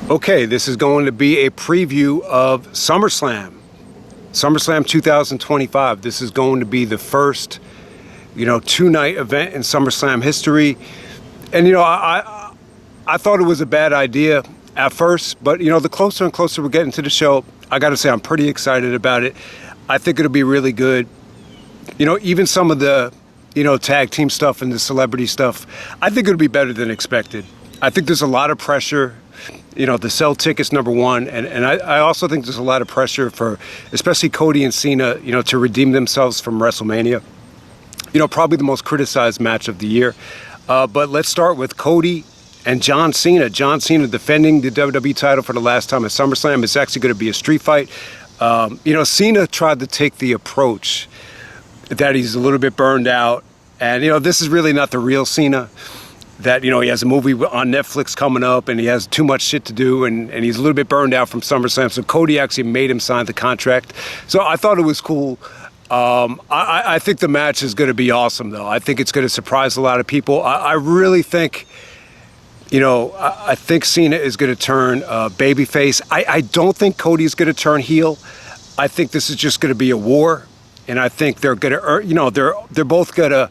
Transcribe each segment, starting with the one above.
Okay, this is going to be a preview of SummerSlam 2025. This is going to be the first, two-night event in SummerSlam history. And, I thought it was a bad idea at first, but, the closer and closer we're getting to the show, I got to say I'm pretty excited about it. I think it'll be really good. Even some of the, tag team stuff and the celebrity stuff, I think it'll be better than expected. I think there's a lot of pressure, to sell tickets, number one. And I also think there's a lot of pressure for, especially Cody and Cena, to redeem themselves from WrestleMania. Probably the most criticized match of the year. But let's start with Cody and John Cena. John Cena defending the WWE title for the last time at SummerSlam. It's actually going to be a street fight. Cena tried to take the approach that he's a little bit burned out. And, this is really not the real Cena. That, he has a movie on Netflix coming up and he has too much shit to do and he's a little bit burned out from SummerSlam. So Cody actually made him sign the contract. So I thought it was cool. I think the match is going to be awesome, though. I think it's going to surprise a lot of people. I really think, I think Cena is going to turn babyface. I don't think Cody's going to turn heel. I think this is just going to be a war. And I think they're going to earn, they're both going to,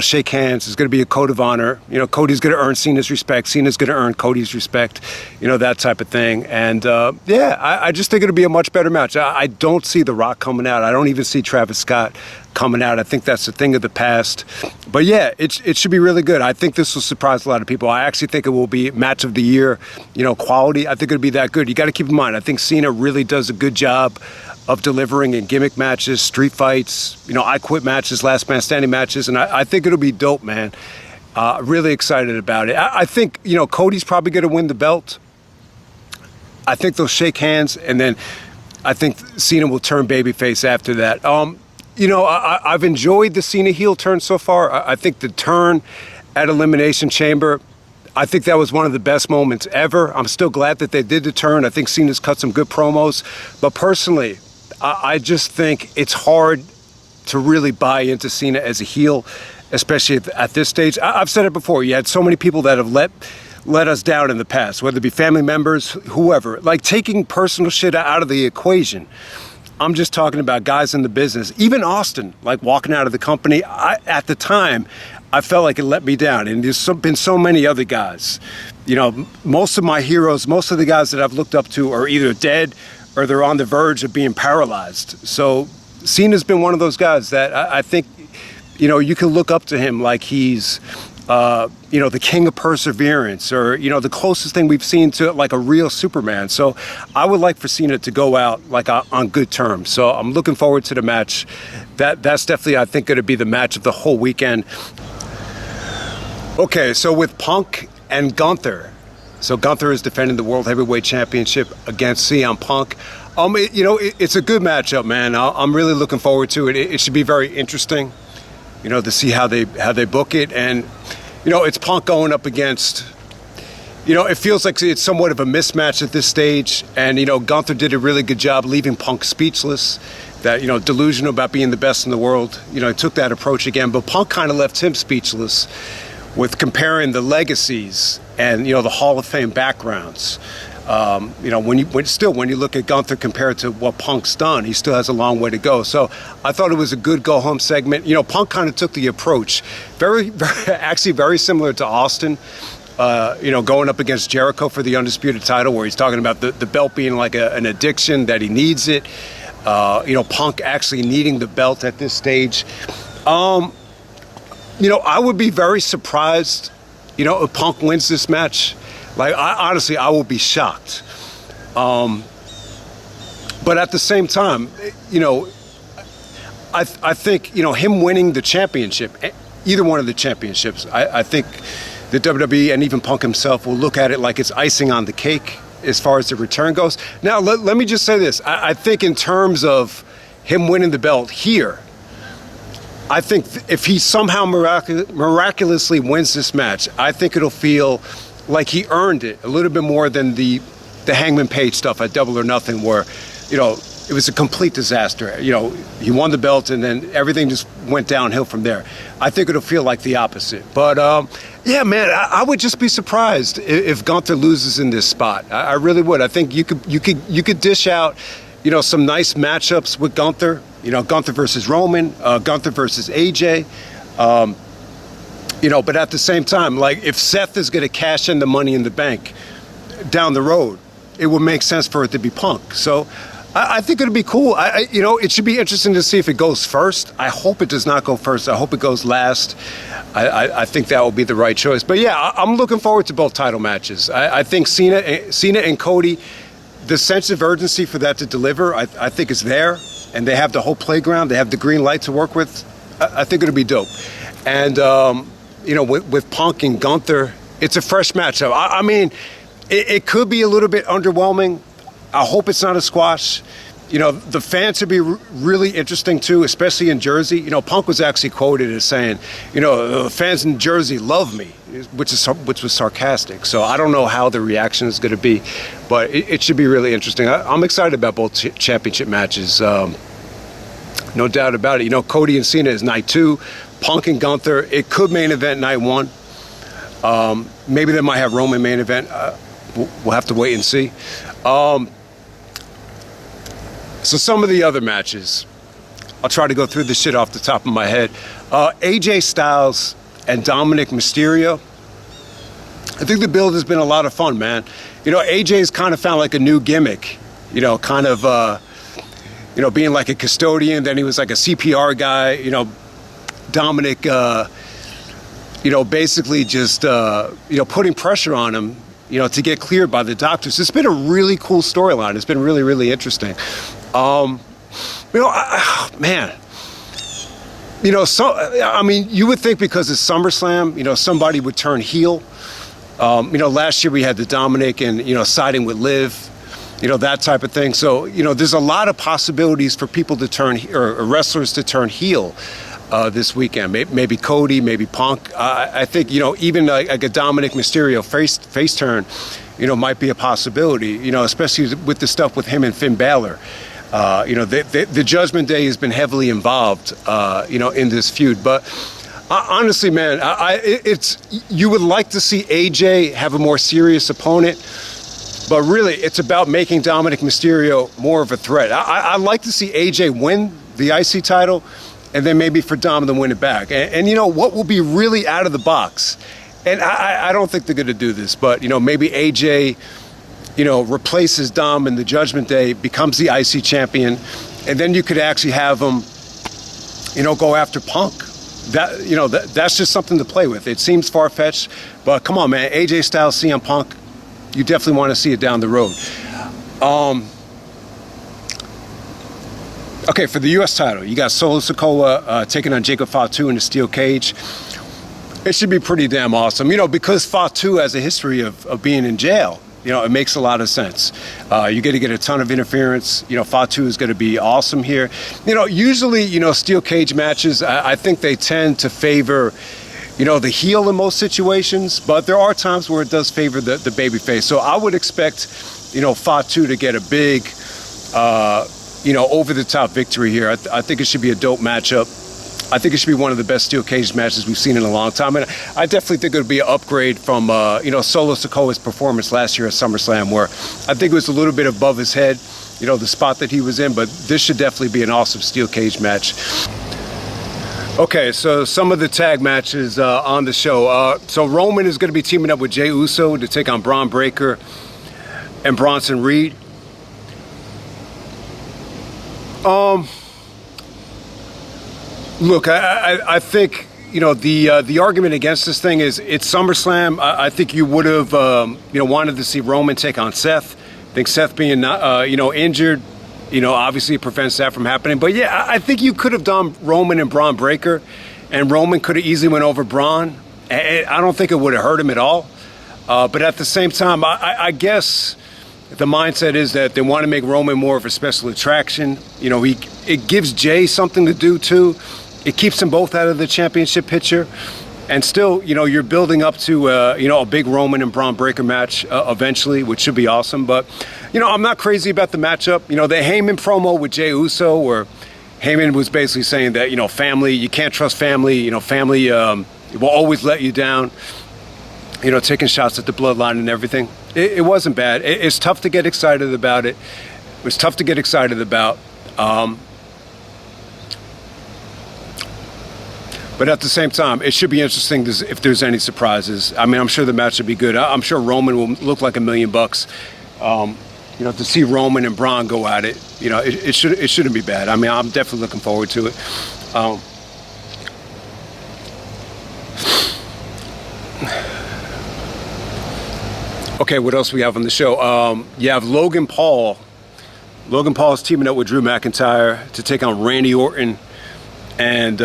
shake hands. It's going to be a code of honor. Cody's going to earn Cena's respect. Cena's going to earn Cody's respect, that type of thing. And, I just think it'll be a much better match. I don't see The Rock coming out. I don't even see Travis Scott coming out. I think that's a thing of the past. But, yeah, it should be really good. I think this will surprise a lot of people. I actually think it will be match of the year, quality. I think it'll be that good. You got to keep in mind, I think Cena really does a good job of delivering in gimmick matches, street fights, I quit matches, last man standing matches, and I think it'll be dope, man. Really excited about it. I think, Cody's probably going to win the belt. I think they'll shake hands, and then I think Cena will turn babyface after that. I've enjoyed the Cena heel turn so far. I think the turn at Elimination Chamber, I think that was one of the best moments ever. I'm still glad that they did the turn. I think Cena's cut some good promos. But personally, I just think it's hard to really buy into Cena as a heel, especially at this stage. I've said it before. You had so many people that have let us down in the past, whether it be family members, whoever. Like taking personal shit out of the equation. I'm just talking about guys in the business. Even Austin, like walking out of the company. At the time, I felt like it let me down. And there's been so many other guys. Most of my heroes, most of the guys that I've looked up to are either dead or they're on the verge of being paralyzed. So Cena's been one of those guys that I think, you can look up to him like he's, the king of perseverance or, the closest thing we've seen to like a real Superman. So I would like for Cena to go out like on good terms. So I'm looking forward to the match. That's definitely, I think, going to be the match of the whole weekend. Okay, so with Punk and Gunther. So Gunther is defending the World Heavyweight Championship against CM Punk. It's a good matchup, man. I'm really looking forward to it. It should be very interesting, to see how they book it. And, it's Punk going up against, it feels like it's somewhat of a mismatch at this stage. And, Gunther did a really good job leaving Punk speechless. That, delusional about being the best in the world. He took that approach again. But Punk kind of left him speechless with comparing the legacies and, the Hall of Fame backgrounds. When you look at Gunther compared to what Punk's done, he still has a long way to go. So I thought it was a good go-home segment. Punk kind of took the approach, actually very similar to Austin, going up against Jericho for the Undisputed title, where he's talking about the belt being like an addiction, that he needs it. Punk actually needing the belt at this stage. I would be very surprised, if Punk wins this match. Like, honestly, I will be shocked. But at the same time, I think, him winning the championship, either one of the championships, I think the WWE and even Punk himself will look at it like it's icing on the cake as far as the return goes. Now, let me just say this. I think in terms of him winning the belt here, I think if he somehow miraculously wins this match, I think it'll feel like he earned it a little bit more than the Hangman Page stuff at Double or Nothing, where, it was a complete disaster. He won the belt and then everything just went downhill from there. I think it'll feel like the opposite. But Yeah, man, I would just be surprised if Gunther loses in this spot. I really would. I think you could dish out, some nice matchups with Gunther. Gunther versus Roman, Gunther versus AJ. But at the same time, like if Seth is going to cash in the Money in the Bank down the road, it would make sense for it to be Punk. So I think it'd be cool. It should be interesting to see if it goes first. I hope it does not go first. I hope it goes last. I think that will be the right choice. But yeah, I'm looking forward to both title matches. I think Cena and Cody, the sense of urgency for that to deliver, I think is there. And they have the whole playground. They have the green light to work with. I think it'll be dope. And, with Punk and Gunther, it's a fresh matchup. I mean, it could be a little bit underwhelming. I hope it's not a squash. The fans would be really interesting too, especially in Jersey. Punk was actually quoted as saying, the fans in Jersey love me, which was sarcastic. So I don't know how the reaction is going to be, but it should be really interesting. I'm excited about both championship matches. No doubt about it. Cody and Cena is night 2. Punk and Gunther, it could main event night 1. Maybe they might have Roman main event. We'll have to wait and see. So some of the other matches, I'll try to go through this shit off the top of my head. AJ Styles and Dominic Mysterio. I think the build has been a lot of fun, man. AJ's kind of found like a new gimmick. Being like a custodian. Then he was like a CPR guy. Dominic, basically just, putting pressure on him, to get cleared by the doctors. It's been a really cool storyline. It's been really, really interesting. Man. You would think because it's SummerSlam, somebody would turn heel. Last year we had the Dominic and, siding with Liv. That type of thing. So, there's a lot of possibilities for people to turn, or wrestlers to turn heel this weekend. Maybe Cody, maybe Punk. I think, even like a Dominic Mysterio face turn, might be a possibility, especially with the stuff with him and Finn Balor. The Judgment Day has been heavily involved, in this feud. But honestly, man, you would like to see AJ have a more serious opponent. But really, it's about making Dominic Mysterio more of a threat. I'd like to see AJ win the IC title, and then maybe for Dom to win it back. And what will be really out of the box? And I don't think they're going to do this, but, maybe AJ, replaces Dom in the Judgment Day, becomes the IC champion, and then you could actually have him, go after Punk. That's just something to play with. It seems far-fetched, but come on, man. AJ Styles, CM Punk. You definitely want to see it down the road. Okay, for the U.S. title, you got Solo Sikoa taking on Jacob Fatu in a steel cage. It should be pretty damn awesome. Because Fatu has a history of being in jail. It makes a lot of sense. You're going to get a ton of interference. Fatu is going to be awesome here. Usually, steel cage matches, I think they tend to favor the heel in most situations, but there are times where it does favor the babyface. So I would expect, Fatu to get a big, over-the-top victory here. I think it should be a dope matchup. I think it should be one of the best steel cage matches we've seen in a long time. And I definitely think it would be an upgrade from, Solo Sikoa's performance last year at SummerSlam, where I think it was a little bit above his head, the spot that he was in. But this should definitely be an awesome steel cage match. Okay, so some of the tag matches on the show. So Roman is going to be teaming up with Jey Uso to take on Braun Breaker and Bronson Reed. Look, I think the argument against this thing is it's SummerSlam. I think you would have wanted to see Roman take on Seth. I think Seth being injured, obviously prevents that from happening. But yeah, I think you could have done Roman and Braun Breaker, and Roman could have easily went over Braun. I don't think it would have hurt him at all. But at the same time, I guess the mindset is that they want to make Roman more of a special attraction. It gives Jey something to do too. It keeps them both out of the championship picture. And still, you're building up to, a big Roman and Braun Breaker match eventually, which should be awesome. But, I'm not crazy about the matchup. The Heyman promo with Jey Uso, where Heyman was basically saying that, family, you can't trust family. Family will always let you down. taking shots at the bloodline and everything. It wasn't bad. It's tough to get excited about it. It was tough to get excited about. But at the same time, it should be interesting if there's any surprises. I mean, I'm sure the match should be good. I'm sure Roman will look like $1 million. To see Roman and Braun go at it, it shouldn't be bad. I mean, I'm definitely looking forward to it. Okay, what else we have on the show? You have Logan Paul. Logan Paul is teaming up with Drew McIntyre to take on Randy Orton and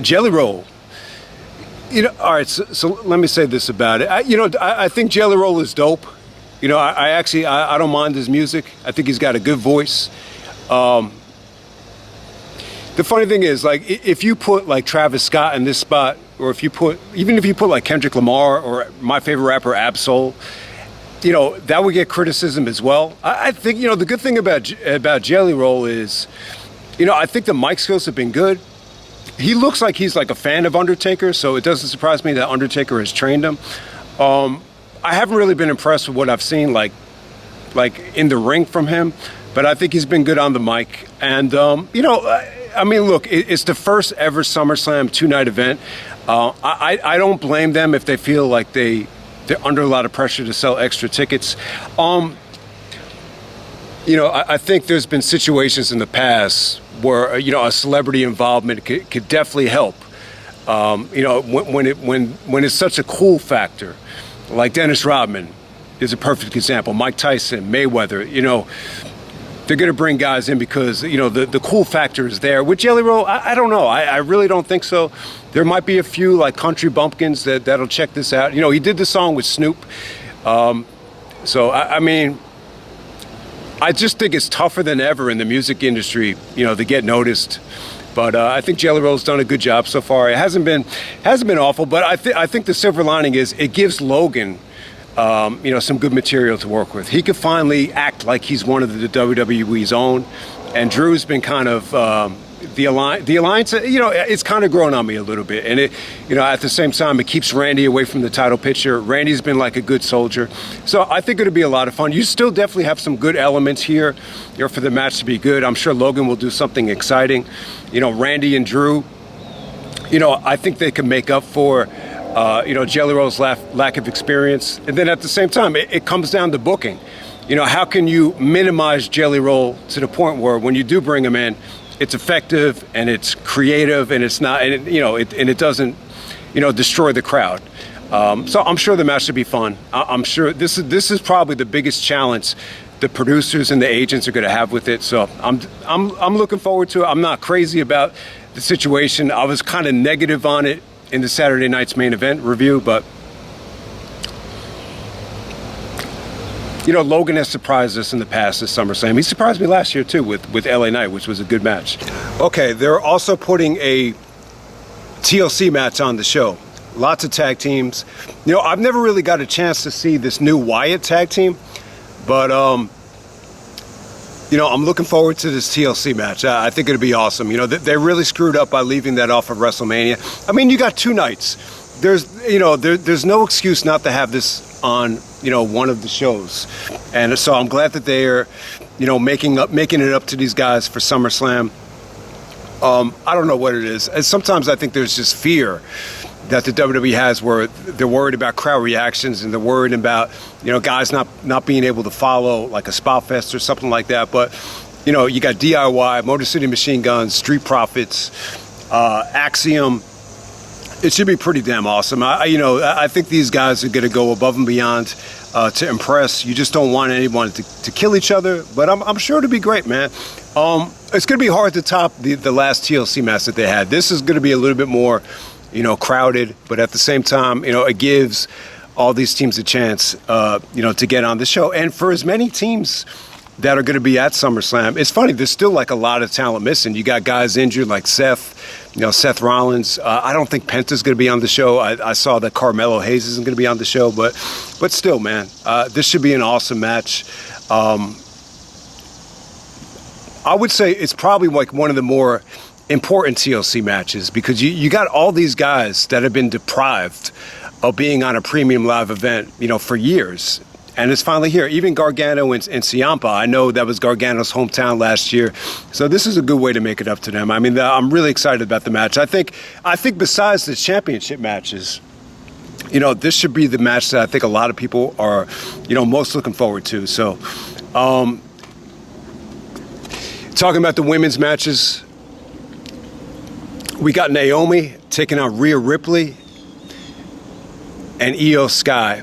Jelly Roll. All right, so let me say this about it. I think Jelly Roll is dope. I don't mind his music. I think he's got a good voice. The funny thing is, like, if you put like Travis Scott in this spot, or if you put like Kendrick Lamar or my favorite rapper Absol, that would get criticism as well. I think the good thing about Jelly Roll is, I think the mic skills have been good. He looks like he's like a fan of Undertaker, so it doesn't surprise me that Undertaker has trained him. I haven't really been impressed with what I've seen like in the ring from him, but I think he's been good on the mic. And I mean, look, it's the first ever SummerSlam 2-night event. I don't blame them if they feel like they're under a lot of pressure to sell extra tickets. I think there's been situations in the past where a celebrity involvement could definitely help. When it's such a cool factor, like Dennis Rodman is a perfect example. Mike Tyson, Mayweather, they're going to bring guys in because, the cool factor is there. With Jelly Roll, I don't know. I really don't think so. There might be a few, like, country bumpkins that'll check this out. He did the song with Snoop. I mean, I just think it's tougher than ever in the music industry, to get noticed. But I think Jelly Roll's done a good job so far. It hasn't been awful, but I think the silver lining is it gives Logan some good material to work with. He could finally act like he's one of the WWE's own, and Drew's been kind of the alliance. It's kind of grown on me a little bit, and at the same time, it keeps Randy away from the title picture. Randy's been like a good soldier, so I think it'll be a lot of fun. You still definitely have some good elements here, for the match to be good. I'm sure Logan will do something exciting. Randy and Drew. I think they can make up for. Jelly Roll's lack of experience. And then at the same time, it comes down to booking. How can you minimize Jelly Roll to the point where when you do bring him in, it's effective and it's creative and it's not, and it doesn't, destroy the crowd. So I'm sure the match should be fun. I'm sure this is probably the biggest challenge the producers and the agents are going to have with it. So I'm looking forward to it. I'm not crazy about the situation. I was kind of negative on it in the Saturday night's main event review, but Logan has surprised us in the past this SummerSlam. He surprised me last year too with LA Knight, which was a good match. Okay, they're also putting a TLC match on the show. Lots of tag teams. I've never really got a chance to see this new Wyatt tag team, but I'm looking forward to this TLC match. I think it'll be awesome. They really screwed up by leaving that off of WrestleMania. I mean, you got 2 nights. There's no excuse not to have this on, one of the shows. And so I'm glad that they're, making it up to these guys for SummerSlam. I don't know what it is. And sometimes I think there's just fear that the WWE has where they're worried about crowd reactions and they're worried about, guys not being able to follow like a Spot Fest or something like that. But, you got DIY, Motor City Machine Guns, Street Profits, Axiom. It should be pretty damn awesome. I think these guys are going to go above and beyond to impress. You just don't want anyone to kill each other, but I'm sure it'll be great, man. It's going to be hard to top the last TLC match that they had. This is going to be a little bit more, crowded, but at the same time, it gives all these teams a chance, to get on the show. And for as many teams that are going to be at SummerSlam, it's funny, there's still like a lot of talent missing. You got guys injured like Seth Rollins. I don't think Penta's going to be on the show. I saw that Carmelo Hayes isn't going to be on the show, but still, man, this should be an awesome match. I would say it's probably like one of the more important TLC matches because you got all these guys that have been deprived of being on a premium live event, for years. And it's finally here. Even Gargano and Ciampa, I know that was Gargano's hometown last year. So this is a good way to make it up to them. I mean, I'm really excited about the match. I think besides the championship matches, this should be the match that I think a lot of people are, most looking forward to. So, talking about the women's matches, we got Naomi taking on Rhea Ripley and Io Sky.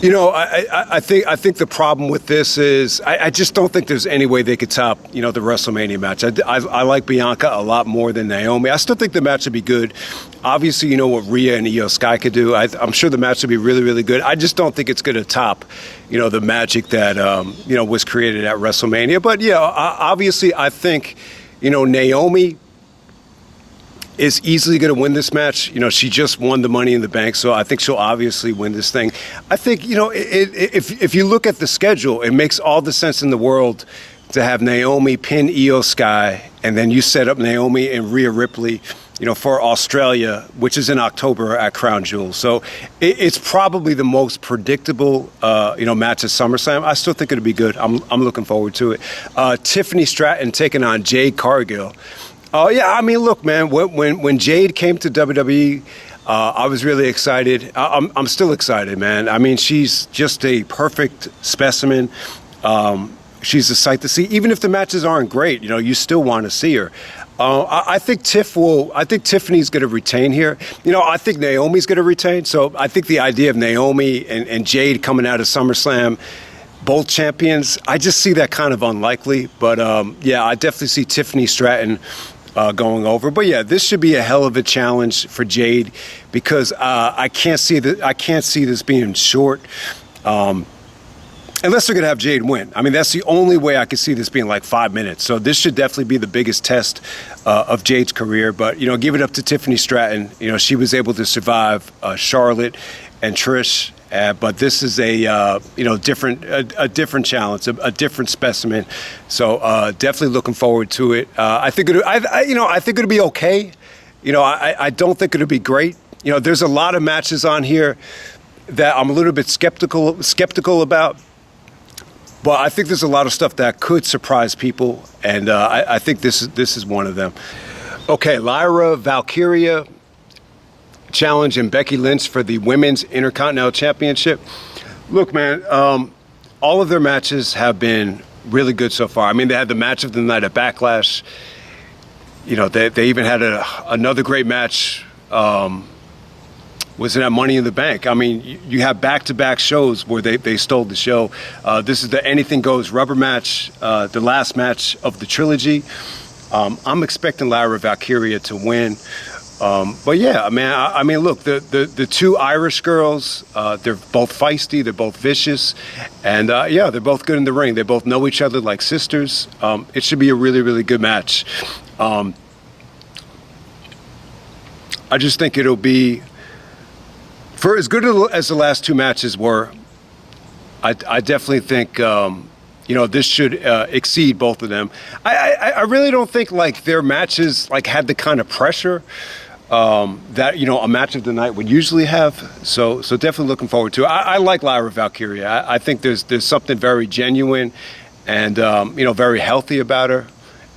I think the problem with this is I just don't think there's any way they could top, the WrestleMania match. I like Bianca a lot more than Naomi. I still think the match would be good. Obviously, you know what Rhea and Io Sky could do. I'm sure the match would be really, really good. I just don't think it's going to top, the magic that, was created at WrestleMania. But, obviously, I think, Naomi is easily going to win this match. She just won the Money in the Bank, so I think she'll obviously win this thing. I think, if you look at the schedule, it makes all the sense in the world to have Naomi pin Io Sky, and then you set up Naomi and Rhea Ripley, for Australia, which is in October at Crown Jewel. So it's probably the most predictable, match at SummerSlam. I still think it'll be good. I'm looking forward to it. Tiffany Stratton taking on Jade Cargill. Look, man, when Jade came to WWE, I was really excited. I'm still excited, man. I mean, she's just a perfect specimen. She's a sight to see. Even if the matches aren't great, you still want to see her. I think Tiffany's going to retain here. I think Naomi's going to retain. So I think the idea of Naomi and Jade coming out of SummerSlam, both champions, I just see that kind of unlikely. But I definitely see Tiffany Stratton going over. But this should be a hell of a challenge for Jade because I can't see this being short. Unless they're going to have Jade win. I mean, that's the only way I could see this being like 5 minutes. So this should definitely be the biggest test of Jade's career. But, give it up to Tiffany Stratton. She was able to survive Charlotte and Trish. But this is a different challenge, a different specimen. So definitely looking forward to it. I think it'll be okay. I don't think it'll be great. There's a lot of matches on here that I'm a little bit skeptical about. But I think there's a lot of stuff that could surprise people, and I think this is one of them. Okay, Lyra Valkyria challenging Becky Lynch for the Women's Intercontinental Championship. Look, man, all of their matches have been really good so far. I mean, they had the match of the night at Backlash. They even had another great match. Was it at Money in the Bank? I mean, you have back-to-back shows where they stole the show. This is the Anything Goes rubber match, the last match of the trilogy. I'm expecting Lyra Valkyria to win. But look, the two Irish girls, they're both feisty, they're both vicious, and they're both good in the ring. They both know each other like sisters. It should be a really, really good match. I just think it'll be, for as good as the last two matches were, I definitely think, this should exceed both of them. I really don't think their matches had the kind of pressure that a match of the night would usually have. So definitely looking forward to it. I like Lyra Valkyria. I think there's something very genuine and very healthy about her.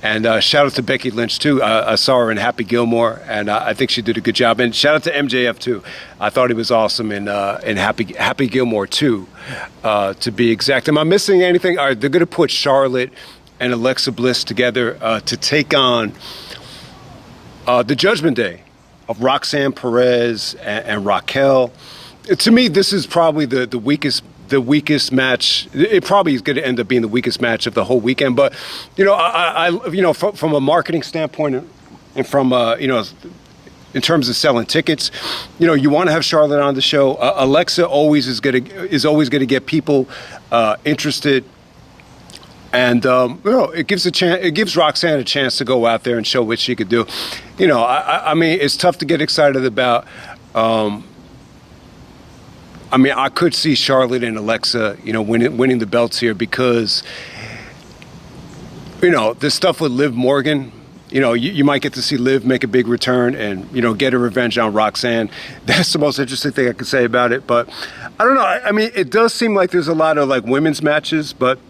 And shout out to Becky Lynch too. I saw her in Happy Gilmore, and I think she did a good job. And shout out to MJF too. I thought he was awesome in Happy Gilmore too, to be exact. Am I missing anything? All right, they're going to put Charlotte and Alexa Bliss together to take on the Judgment Day of Roxanne Perez and Raquel. To me, this is probably the weakest match. It probably is going to end up being the weakest match of the whole weekend. But from a marketing standpoint and from in terms of selling tickets, you want to have Charlotte on the show. Alexa is always going to get people interested. And it gives Roxanne a chance to go out there and show what she could do. I mean, it's tough to get excited about. I could see Charlotte and Alexa, winning the belts here because, this stuff with Liv Morgan, you might get to see Liv make a big return and, get a revenge on Roxanne. That's the most interesting thing I could say about it. But I don't know. I mean, it does seem like there's a lot of, like, women's matches, but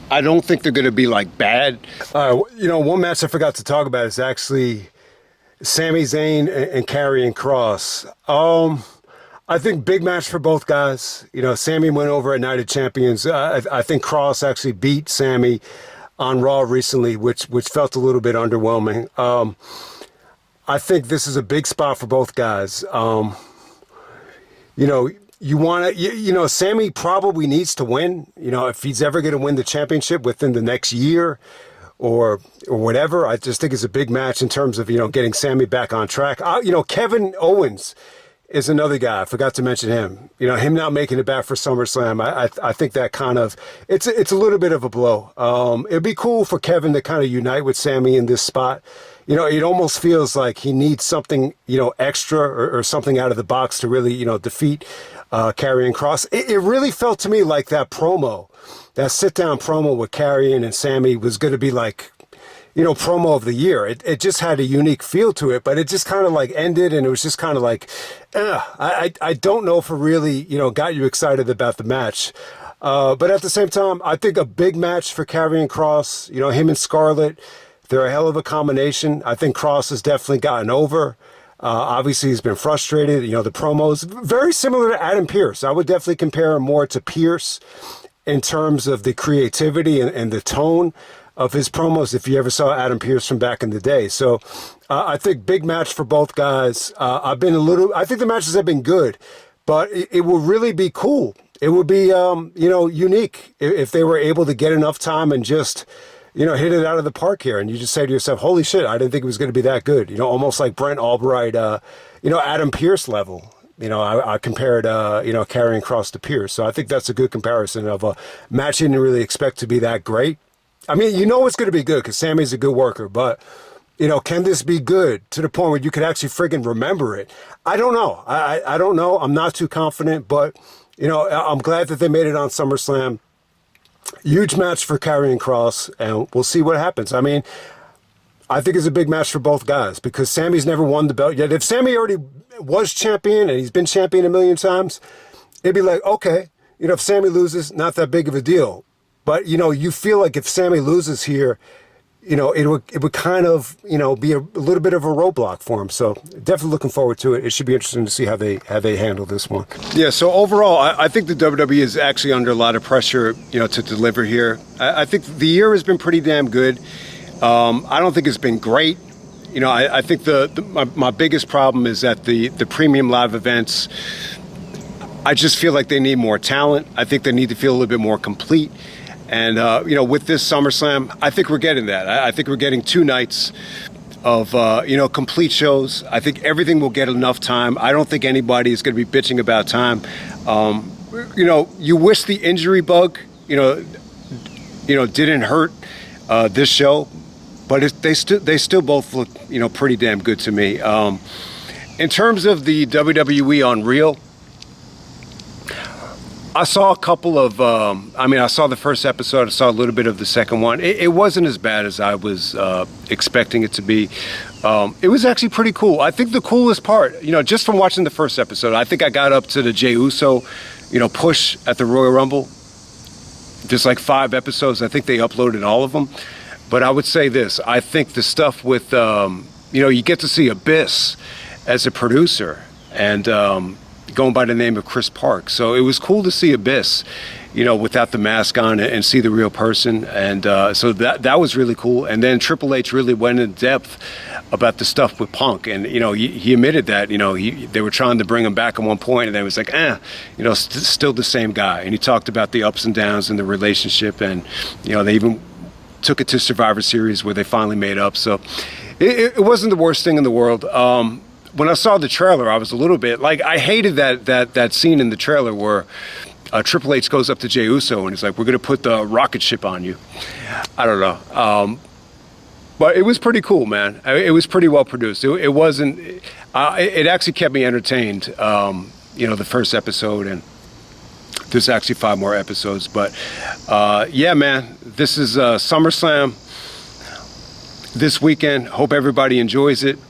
I don't think they're going to be, like, bad. One match I forgot to talk about is actually Sami Zayn and Karrion Kross. I think big match for both guys. Sami went over at Night of Champions. I think Kross actually beat Sami on Raw recently, which felt a little bit underwhelming. I think this is a big spot for both guys. You want to, Sami probably needs to win. If he's ever going to win the championship within the next year or whatever, I just think it's a big match in terms of, getting Sami back on track. Kevin Owens is another guy. I forgot to mention him. Him not making it back for SummerSlam. I think that kind of, it's a little bit of a blow. It'd be cool for Kevin to kind of unite with Sami in this spot. It almost feels like he needs something, extra or something out of the box to really, defeat Karrion Kross. It really felt to me like that promo, that sit-down promo with Karrion and Sami was going to be like, promo of the year. It just had a unique feel to it, but it just kind of like ended, and it was just kind of like, I don't know if it really, got you excited about the match. But at the same time, I think a big match for Karrion Kross, him and Scarlett, they're a hell of a combination. I think Kross has definitely gotten over. Obviously, he's been frustrated. The promos, very similar to Adam Pearce. I would definitely compare him more to Pearce in terms of the creativity and the tone of his promos, if you ever saw Adam Pearce from back in the day. So I think big match for both guys. I think the matches have been good, but it will really be cool. It would be, unique if they were able to get enough time and just, hit it out of the park here. And you just say to yourself, holy shit, I didn't think it was going to be that good. Almost like Brent Albright, Adam Pearce level. I compared, Karrion Kross to Pearce. So I think that's a good comparison of a match you didn't really expect to be that great. I mean, it's going to be good because Sami's a good worker, but, can this be good to the point where you could actually friggin' remember it? I don't know. I don't know. I'm not too confident, but, I'm glad that they made it on SummerSlam. Huge match for Karrion Kross, and we'll see what happens. I mean, I think it's a big match for both guys because Sami's never won the belt yet. If Sami already was champion and he's been champion a million times, it'd be like, okay, if Sami loses, not that big of a deal. But, you feel like if Sami loses here, it would kind of, be a little bit of a roadblock for him. So definitely looking forward to it. It should be interesting to see how they handle this one. Yeah, so overall, I think the WWE is actually under a lot of pressure, to deliver here. I think the year has been pretty damn good. I don't think it's been great. I think my biggest problem is that the premium live events, I just feel like they need more talent. I think they need to feel a little bit more complete. And, with this SummerSlam, I think we're getting that. I think we're getting 2 nights of, complete shows. I think everything will get enough time. I don't think anybody is going to be bitching about time. You wish the injury bug, didn't hurt this show, but they still both look, pretty damn good to me. In terms of the WWE Unreal, I saw a couple of, I saw the first episode, I saw a little bit of the second one. It wasn't as bad as I was expecting it to be. It was actually pretty cool. I think the coolest part, just from watching the first episode, I think I got up to the Jey Uso, push at the Royal Rumble. There's like 5 episodes. I think they uploaded all of them. But I would say this, I think the stuff with, you get to see Abyss as a producer and going by the name of Chris Park. So it was cool to see Abyss, without the mask on and see the real person. And so that was really cool. And then Triple H really went in depth about the stuff with Punk. And, he admitted that, they were trying to bring him back at one point, and then it was like, still the same guy. And he talked about the ups and downs in the relationship. And, they even took it to Survivor Series where they finally made up. So it wasn't the worst thing in the world. When I saw the trailer, I was a little bit like, I hated that scene in the trailer where Triple H goes up to Jey Uso and he's like, we're going to put the rocket ship on you. I don't know. But it was pretty cool, man. It was pretty well produced. It wasn't, it actually kept me entertained, the first episode, and there's actually 5 more episodes. But yeah, man, this is SummerSlam. this weekend. Hope everybody enjoys it.